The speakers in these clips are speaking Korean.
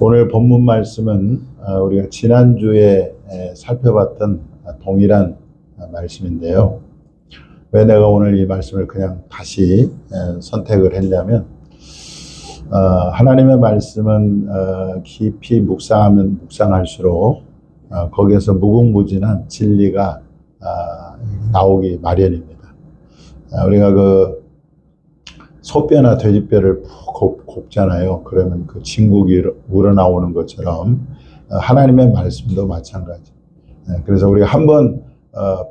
오늘 본문 말씀은 우리가 지난주에 살펴봤던 동일한 말씀인데요. 왜 내가 오늘 이 말씀을 그냥 다시 선택을 했냐면, 하나님의 말씀은 깊이 묵상하면 묵상할수록 거기에서 무궁무진한 진리가 나오기 마련입니다. 우리가 그 소뼈나 돼지뼈를 푹 곱잖아요. 그러면 그 진국이 우러나오는 것처럼 하나님의 말씀도 마찬가지. 그래서 우리가 한번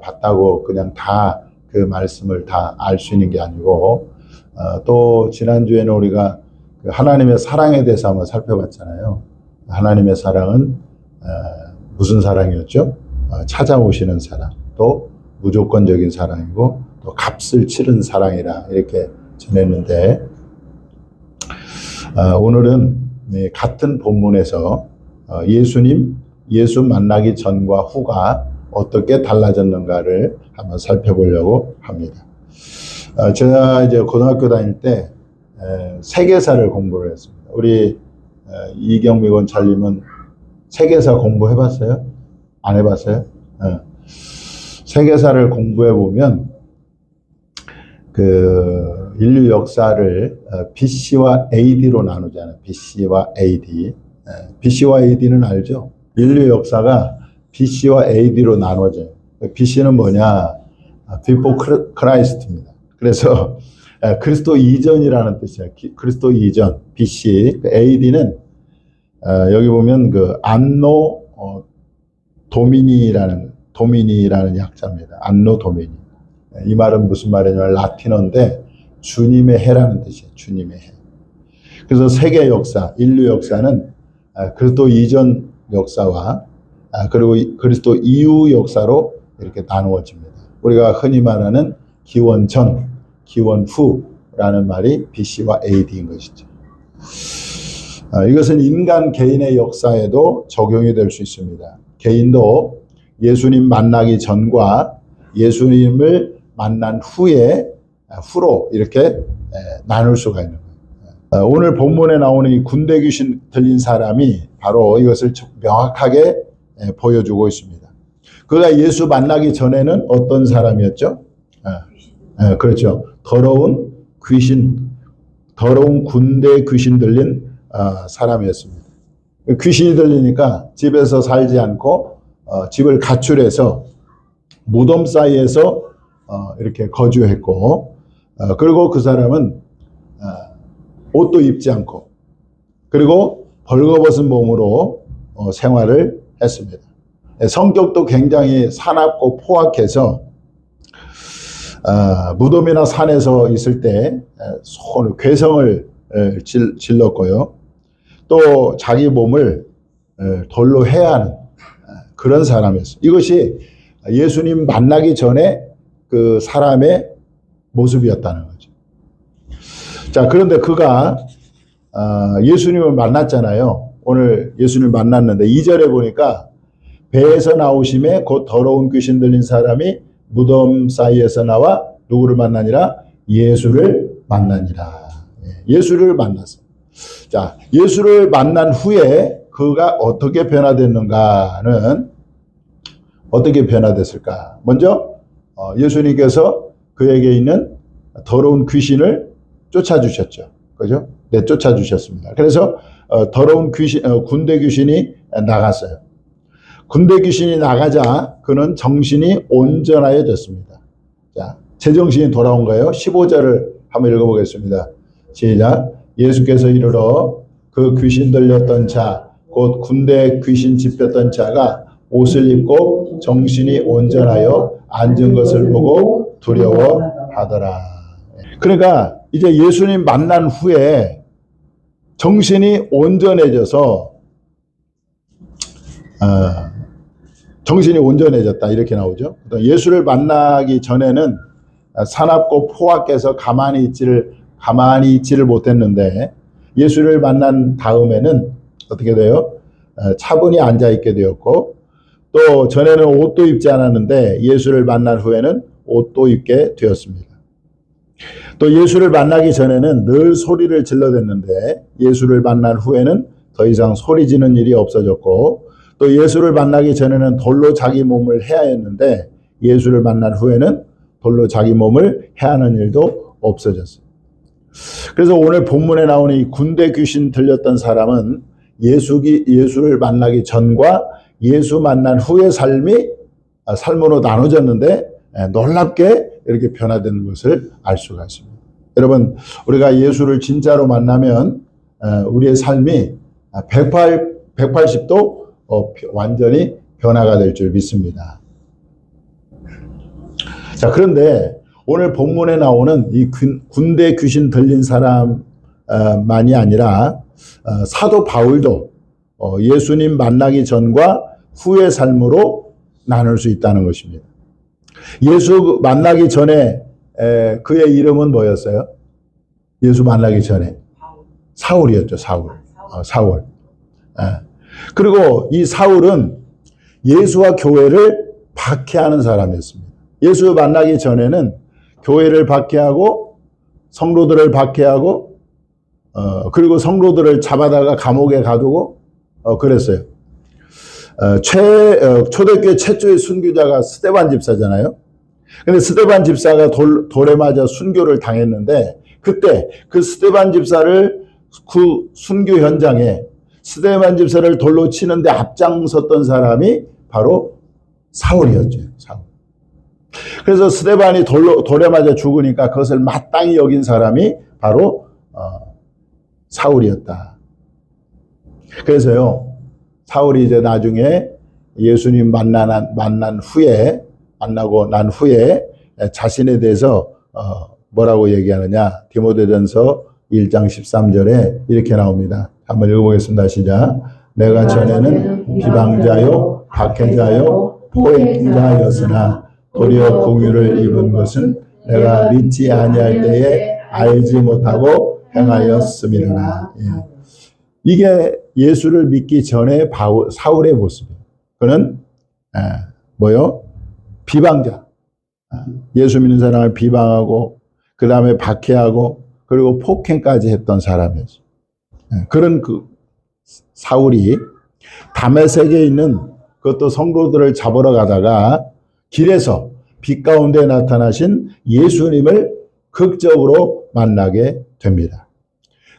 봤다고 그냥 다 그 말씀을 다 알 수 있는 게 아니고, 또 지난주에는 우리가 그 하나님의 사랑에 대해서 한번 살펴봤잖아요. 하나님의 사랑은 무슨 사랑이었죠? 찾아오시는 사랑, 또 무조건적인 사랑이고, 또 값을 치른 사랑이라 이렇게 전했는데, 오늘은 같은 본문에서 예수 만나기 전과 후가 어떻게 달라졌는가를 한번 살펴보려고 합니다. 제가 이제 고등학교 다닐 때 세계사를 공부를 했습니다. 우리 이경미 권찰님은 세계사 공부해봤어요? 안 해봤어요? 세계사를 공부해보면 그 인류 역사를 BC와 AD로 나누잖아요. BC와 AD. BC와 AD는 알죠? 인류 역사가 BC와 AD로 나눠져요. BC는 뭐냐? Before Christ입니다. 그래서 그리스도 이전이라는 뜻이에요. 그리스도 이전, BC. AD는 여기 보면 그 안노 도미니라는 약자입니다. 안노 도미니. 이 말은 무슨 말이냐면 라틴어인데 주님의 해라는 뜻이에요. 주님의 해. 그래서 세계 역사, 인류 역사는 그리스도 이전 역사와 그리고 그리스도 이후 역사로 이렇게 나누어집니다. 우리가 흔히 말하는 기원 전, 기원 후라는 말이 BC와 AD인 것이죠. 이것은 인간 개인의 역사에도 적용이 될 수 있습니다. 개인도 예수님 만나기 전과 예수님을 만난 후로 이렇게 나눌 수가 있는 거예요. 오늘 본문에 나오는 이 군대 귀신 들린 사람이 바로 이것을 명확하게 보여주고 있습니다. 그가 예수 만나기 전에는 어떤 사람이었죠? 그렇죠. 더러운 군대 귀신 들린 사람이었습니다. 귀신이 들리니까 집에서 살지 않고 집을 가출해서 무덤 사이에서 이렇게 거주했고, 그리고 그 사람은 옷도 입지 않고, 그리고 벌거벗은 몸으로 생활을 했습니다. 성격도 굉장히 사납고 포악해서 무덤이나 산에서 있을 때 괴성을 질렀고요. 또 자기 몸을 돌로 해하는 그런 사람이었어요. 이것이 예수님 만나기 전에 그 사람의 모습이었다는 거죠. 자, 그런데 그가 예수님을 만났잖아요. 오늘 예수님을 만났는데 2절에 보니까 배에서 나오심에 곧 더러운 귀신 들린 사람이 무덤 사이에서 나와 누구를 만나니라? 예수를 만나니라. 예수를 만났어요. 자, 예수를 만난 후에 그가 어떻게 변화됐는가는 어떻게 변화됐을까? 먼저 예수님께서 그에게 있는 더러운 귀신을 쫓아주셨죠. 그죠? 쫓아주셨습니다. 그래서 더러운 군대 귀신이 나갔어요. 군대 귀신이 나가자 그는 정신이 온전하여졌습니다. 자, 제정신이 돌아온 거예요. 15절을 한번 읽어보겠습니다. 시작. 예수께서 이르러 그 귀신 들렸던 자, 곧 군대 귀신 집혔던 자가 옷을 입고 정신이 온전하여 앉은 것을 보고 두려워하더라. 그러니까 이제 예수님 만난 후에 정신이 온전해져서 정신이 온전해졌다 이렇게 나오죠. 예수를 만나기 전에는 사납고 포악해서 가만히 있지를 못했는데 예수를 만난 다음에는 어떻게 돼요? 차분히 앉아있게 되었고, 또 전에는 옷도 입지 않았는데 예수를 만난 후에는 옷도 입게 되었습니다. 또 예수를 만나기 전에는 늘 소리를 질러댔는데 예수를 만난 후에는 더 이상 소리 지는 일이 없어졌고, 또 예수를 만나기 전에는 돌로 자기 몸을 해야 했는데 예수를 만난 후에는 돌로 자기 몸을 해하는 일도 없어졌어요. 그래서 오늘 본문에 나오는 이 군대 귀신 들렸던 사람은 예수를 만나기 전과 예수 만난 후의 삶으로 나눠졌는데 놀랍게 이렇게 변화된 것을 알 수가 있습니다. 여러분, 우리가 예수를 진짜로 만나면 우리의 삶이 180도 완전히 변화가 될 줄 믿습니다. 자, 그런데 오늘 본문에 나오는 이 군대 귀신 들린 사람만이 아니라 사도 바울도 예수님 만나기 전과 후의 삶으로 나눌 수 있다는 것입니다. 예수 만나기 전에 그의 이름은 뭐였어요? 예수 만나기 전에 사울이었죠. 사울. 그리고 이 사울은 예수와 교회를 박해하는 사람이었습니다. 예수 만나기 전에는 교회를 박해하고 성도들을 박해하고 그리고 성도들을 잡아다가 감옥에 가두고 그랬어요. 초대교회 최초의 순교자가 스데반 집사잖아요. 근데 스데반 집사가 돌에 맞아 순교를 당했는데 그때 그 스데반 집사를 그 순교 현장에 스데반 집사를 돌로 치는데 앞장섰던 사람이 바로 사울이었죠. 사울. 그래서 스데반이 돌에 맞아 죽으니까 그것을 마땅히 여긴 사람이 바로 사울이었다. 그래서요, 사울이 이제 나중에 예수님 만나고 난 후에 자신에 대해서 뭐라고 얘기하느냐. 디모데전서 1장 13절에 이렇게 나옵니다. 한번 읽어보겠습니다. 시작. 내가 전에는 비방자요 박해자요 포획자였으나 도리어 공유를 입은 것은 내가 믿지 아니할 때에 알지 못하고 행하였음이로라. 이게 예수를 믿기 전에 사울의 모습이에요. 그는 비방자. 예수 믿는 사람을 비방하고 그 다음에 박해하고 그리고 폭행까지 했던 사람이었어요. 그런 그 사울이 다메섹에 있는 그것도 성도들을 잡으러 가다가 길에서 빛 가운데 나타나신 예수님을 극적으로 만나게 됩니다.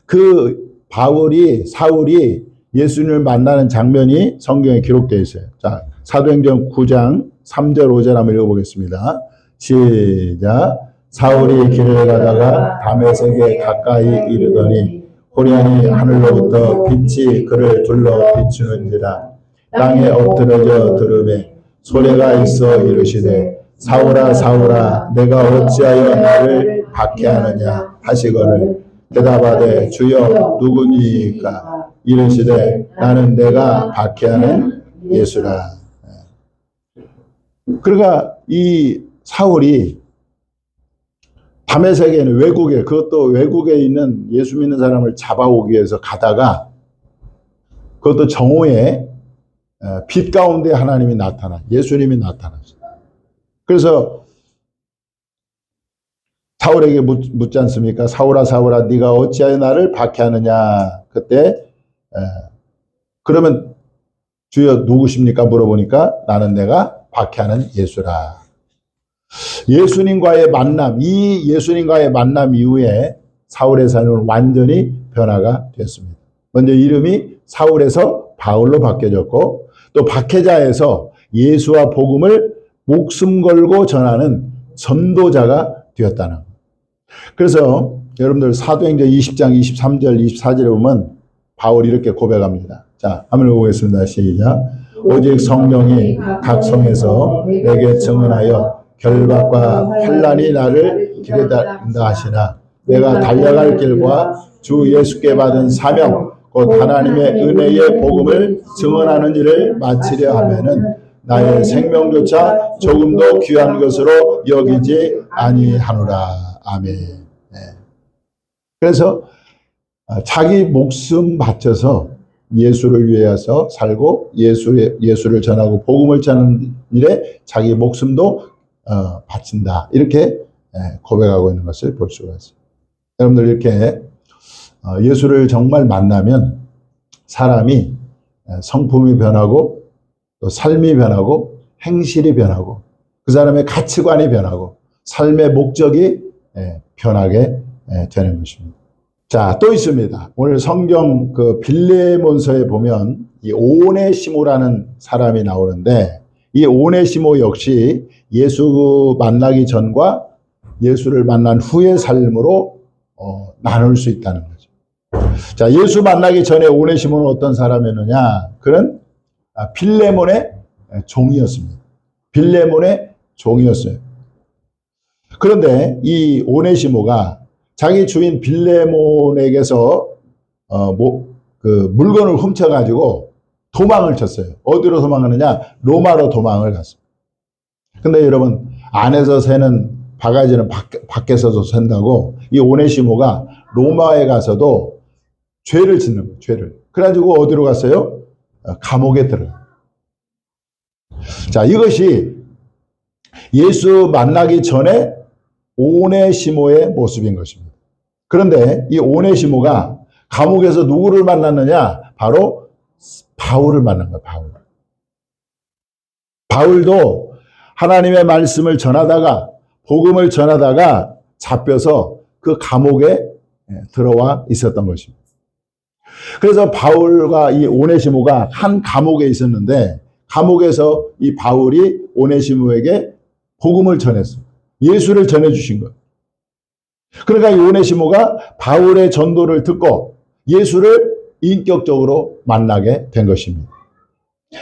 그 사울이 예수님을 만나는 장면이 성경에 기록되어 있어요. 자, 사도행전 9장 3절 5절 한번 읽어보겠습니다. 시작. 사울이 길을 가다가 다메섹에 가까이 이르더니 호련히 하늘로부터 빛이 그를 둘러 비추는지라. 땅에 엎드러져 들으매 소리가 있어 이르시되 사울아 사울아 내가 어찌하여 나를 박해하느냐 하시거늘 대답하되 주여 누구니까 이르시되 나는 내가 박해하는 예수라. 그러니까 이 사울이 다메섹에는 그것도 외국에 있는 예수 믿는 사람을 잡아오기 위해서 가다가 그것도 정오에 빛 가운데 하나님이 예수님이 나타났어요. 그래서 사울에게 묻지 않습니까? 사울아 사울아 네가 어찌하여 나를 박해하느냐. 그때 그러면 주여 누구십니까? 물어보니까 나는 내가 박해하는 예수라. 예수님과의 만남 이후에 사울의 삶은 완전히 변화가 됐습니다. 먼저 이름이 사울에서 바울로 바뀌어졌고 또 박해자에서 예수와 복음을 목숨 걸고 전하는 전도자가 되었다는 거예요. 그래서 여러분들 사도행전 20장 23절 24절에 보면 바울이 이렇게 고백합니다. 자, 한번 읽어보겠습니다. 시작. 오직 성령이 각 성에서 내게 증언하여 결박과 환난이 나를 기다린다 하시나 내가 달려갈 길과 주 예수께 받은 사명 곧 하나님의 은혜의 복음을 증언하는 일을 마치려 하면은 나의 생명조차 조금도 귀한 것으로 여기지 아니하노라. 아멘. 네. 그래서 자기 목숨 바쳐서 예수를 위해서 살고 예수를 전하고 복음을 전하는 일에 자기 목숨도 바친다. 이렇게 고백하고 있는 것을 볼 수가 있습니다. 여러분들 이렇게 예수를 정말 만나면 사람이 성품이 변하고 또 삶이 변하고 행실이 변하고 그 사람의 가치관이 변하고 삶의 목적이 변하게 되는 것입니다. 자, 또 있습니다. 오늘 성경 그 빌레몬서에 보면 이 오네시모라는 사람이 나오는데 이 오네시모 역시 예수 만나기 전과 예수를 만난 후의 삶으로 나눌 수 있다는 거죠. 자, 예수 만나기 전에 오네시모는 어떤 사람이었느냐? 그는 빌레몬의 종이었습니다. 빌레몬의 종이었어요. 그런데 이 오네시모가 자기 주인 빌레몬에게서 물건을 훔쳐가지고 도망을 쳤어요. 어디로 도망가느냐? 로마로 도망을 갔어요. 근데 여러분, 안에서 새는 바가지는 밖에서도 샌다고 이 오네시모가 로마에 가서도 죄를 짓는 거예요. 죄를. 그래가지고 어디로 갔어요? 감옥에 들어가요. 자, 이것이 예수 만나기 전에 오네시모의 모습인 것입니다. 그런데 이 오네시모가 감옥에서 누구를 만났느냐? 바로 바울을 만난 거예요. 바울도 하나님의 말씀을 전하다가 복음을 전하다가 잡혀서 그 감옥에 들어와 있었던 것입니다. 그래서 바울과 이 오네시모가 한 감옥에 있었는데 감옥에서 이 바울이 오네시모에게 복음을 전했어요. 예수를 전해주신 거예요. 그러니까 이 오네시모가 바울의 전도를 듣고 예수를 인격적으로 만나게 된 것입니다.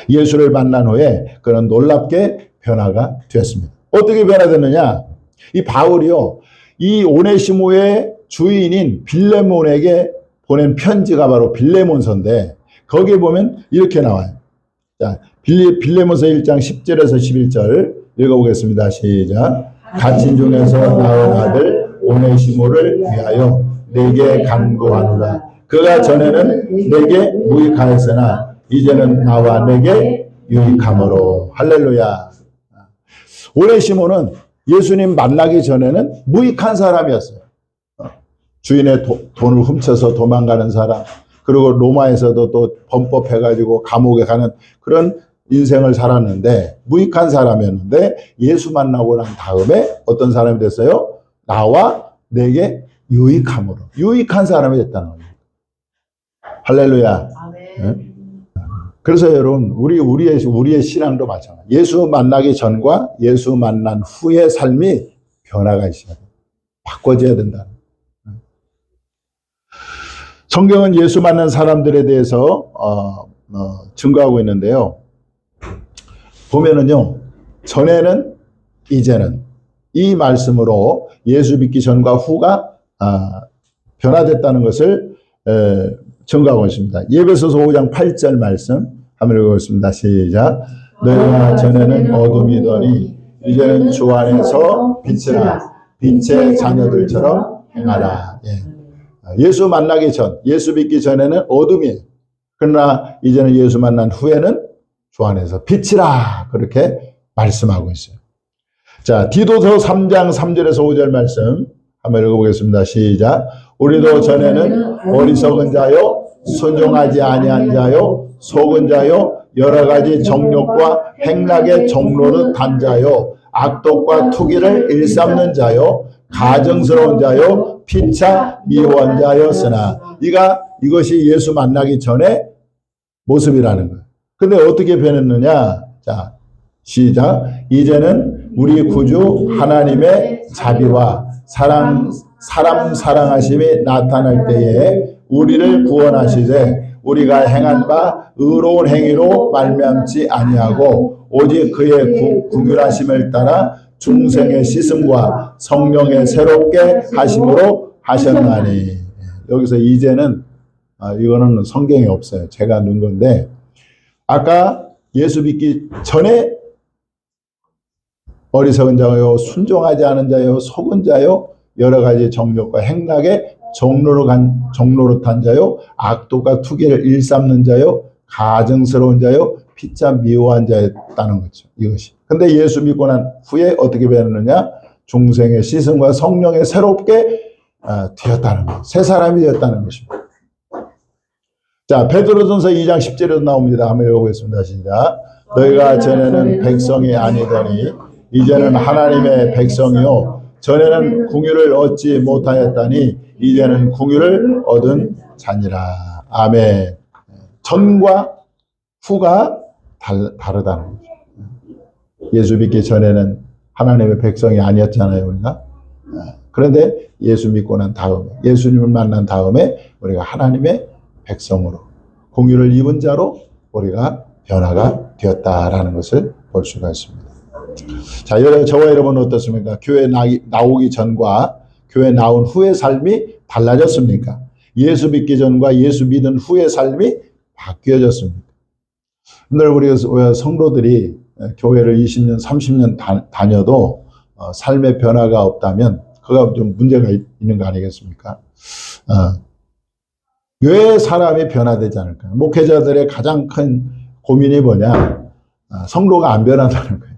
예수를 만난 후에 그는 놀랍게 변화가 되었습니다. 어떻게 변화됐느냐? 이 바울이요, 이 오네시모의 주인인 빌레몬에게 보낸 편지가 바로 빌레몬서인데 거기에 보면 이렇게 나와요. 자, 빌레몬서 1장 10절에서 11절 읽어보겠습니다. 시작. 갇힌 중에서 나온 아들 오네시모를 위하여 내게 간구하노라. 그가 전에는 내게 무익하였으나 이제는 나와 내게 유익함으로. 할렐루야. 오네시모는 예수님 만나기 전에는 무익한 사람이었어요. 주인의 돈을 훔쳐서 도망가는 사람, 그리고 로마에서도 또 범법해가지고 감옥에 가는 그런 인생을 살았는데 무익한 사람이었는데 예수 만나고 난 다음에 어떤 사람이 됐어요? 나와 내게 유익함으로. 유익한 사람이 됐다는 겁니다. 할렐루야. 네? 그래서 여러분 우리의 신앙도 마찬가지예요. 예수 만나기 전과 예수 만난 후의 삶이 변화가 있어야 돼요. 바꿔져야 된다. 성경은 예수 만난 사람들에 대해서 증거하고 있는데요. 보면은요, 전에는 이제는 이 말씀으로 예수 믿기 전과 후가 변화됐다는 것을 증거하고 있습니다. 에베소서 5장 8절 말씀 한번 읽어보겠습니다. 시작. 너희가 전에는 어둠이더니 이제는 주 안에서 빛이라 빛의 자녀들처럼 행하라. 예수 만나기 전, 예수 믿기 전에는 어둠이에요. 그러나 이제는 예수 만난 후에는 주 안에서 빛이라 그렇게 말씀하고 있어요. 자, 디도서 3장 3절에서 5절 말씀 한번 읽어보겠습니다. 시작. 우리도 전에는 어리석은 자요, 순종하지 아니한 자요, 속은 자요, 여러 가지 정욕과 행락의 종로를 단 자요, 악독과 투기를 일삼는 자요, 가증스러운 자요, 피차 미워한 자였으나 이것이 예수 만나기 전에 모습이라는 거예요. 근데 어떻게 변했느냐? 자, 시작. 이제는 우리 구주 하나님의 자비와 사람 사랑하심이 나타날 때에 우리를 구원하시되 우리가 행한 바 의로운 행위로 말미암지 아니하고 오직 그의 긍휼하심을 따라 중생의 씻음과 성령의 새롭게 하심으로 하셨나니. 여기서 이제는 이거는 성경에 없어요. 제가 넣은 건데 아까 예수 믿기 전에 어리석은 자요, 순종하지 않은 자요, 속은 자요, 여러 가지 정욕과 행락에 종로로 탄 자요, 악독과 투기를 일삼는 자요, 가증스러운 자요, 피차 미워한 자였다는 거죠. 이것이. 근데 예수 믿고 난 후에 어떻게 변했느냐? 중생의 씻음과 성령의 새롭게 되었다는 것. 새 사람이 되었다는 것입니다. 자, 베드로전서 2장 10절에도 나옵니다. 한번 읽어보겠습니다. 시작. 너희가 전에는 백성이 아니더니 이제는 하나님의 백성이요 전에는 궁유를 얻지 못하였다니 이제는 궁유를 얻은 자니라. 아멘. 전과 후가 다르다는 거죠. 예수 믿기 전에는 하나님의 백성이 아니었잖아요, 우리가. 그런데 예수 믿고 난 다음에, 예수님을 만난 다음에 우리가 하나님의 백성으로, 공유를 입은 자로 우리가 변화가 되었다라는 것을 볼 수가 있습니다. 자, 저와 여러분은 어떻습니까? 교회 나오기 전과 교회 나온 후의 삶이 달라졌습니까? 예수 믿기 전과 예수 믿은 후의 삶이 바뀌어졌습니까? 오늘 우리 성도들이 교회를 20년, 30년 다녀도 삶의 변화가 없다면 그가 좀 문제가 있는 거 아니겠습니까? 왜 사람이 변화되지 않을까요? 목회자들의 가장 큰 고민이 뭐냐? 성도가 안 변한다는 거예요.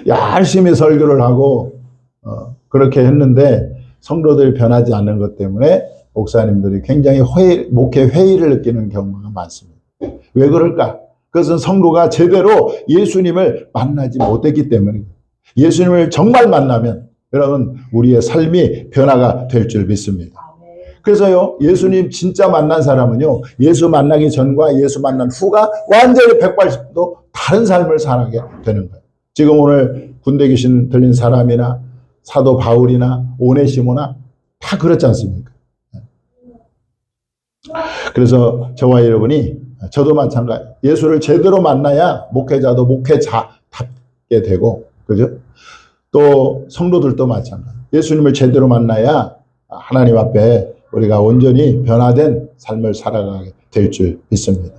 열심히 설교를 하고 그렇게 했는데 성도들이 변하지 않는 것 때문에 목사님들이 굉장히 목회 회의를 느끼는 경우가 많습니다. 왜 그럴까? 그것은 성도가 제대로 예수님을 만나지 못했기 때문입니다. 예수님을 정말 만나면 여러분 우리의 삶이 변화가 될 줄 믿습니다. 그래서요, 예수님 진짜 만난 사람은요, 예수 만나기 전과 예수 만난 후가 완전히 180도 다른 삶을 살아가게 되는 거예요. 지금 오늘 군대 귀신 들린 사람이나 사도 바울이나 오네시모나 다 그렇지 않습니까? 그래서 저와 여러분이, 저도 마찬가지, 예수를 제대로 만나야 목회자도 목회자답게 되고, 그죠? 또 성도들도 마찬가지. 예수님을 제대로 만나야 하나님 앞에 우리가 온전히 변화된 삶을 살아가게 될 줄 믿습니다.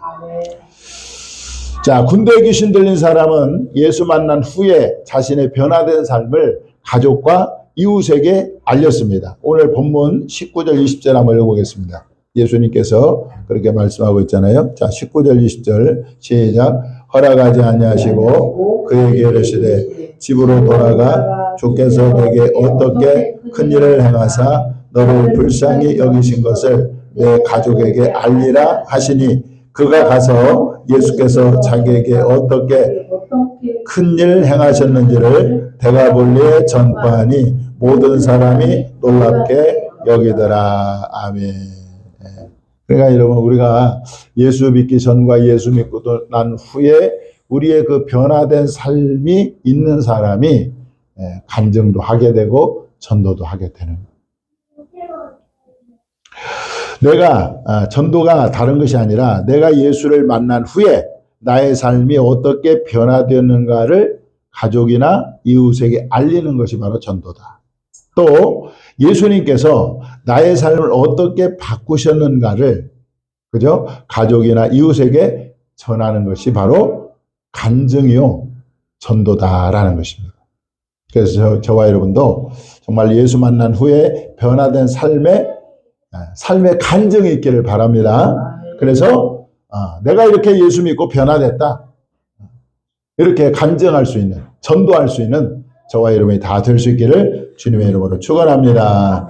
자, 군대에 귀신 들린 사람은 예수 만난 후에 자신의 변화된 삶을 가족과 이웃에게 알렸습니다. 오늘 본문 19절 20절 한번 읽어보겠습니다. 예수님께서 그렇게 말씀하고 있잖아요. 자, 19절 20절 시작. 허락하지 아니하시고 그에게 이르시되 집으로 돌아가 주께서 내게 어떻게 큰 일을 행하사 너를 불쌍히 여기신 것을 내 가족에게 알리라 하시니 그가 가서 예수께서 자기에게 어떻게 큰 일 행하셨는지를 데가볼리에 전파하니 모든 사람이 놀랍게 여기더라. 아멘. 그러니까 여러분 우리가 예수 믿기 전과 예수 믿고 난 후에 우리의 그 변화된 삶이 있는 사람이 간증도 하게 되고 전도도 하게 되는 거예요. 내가 전도가 다른 것이 아니라 내가 예수를 만난 후에 나의 삶이 어떻게 변화되었는가를 가족이나 이웃에게 알리는 것이 바로 전도다. 또 예수님께서 나의 삶을 어떻게 바꾸셨는가를 그죠? 가족이나 이웃에게 전하는 것이 바로 간증이요 전도다라는 것입니다. 그래서 저와 여러분도 정말 예수 만난 후에 변화된 삶의 간증이 있기를 바랍니다. 그래서 내가 이렇게 예수 믿고 변화됐다. 이렇게 간증할 수 있는, 전도할 수 있는 저와 여러분이 다 될 수 있기를 주님의 이름으로 축원합니다.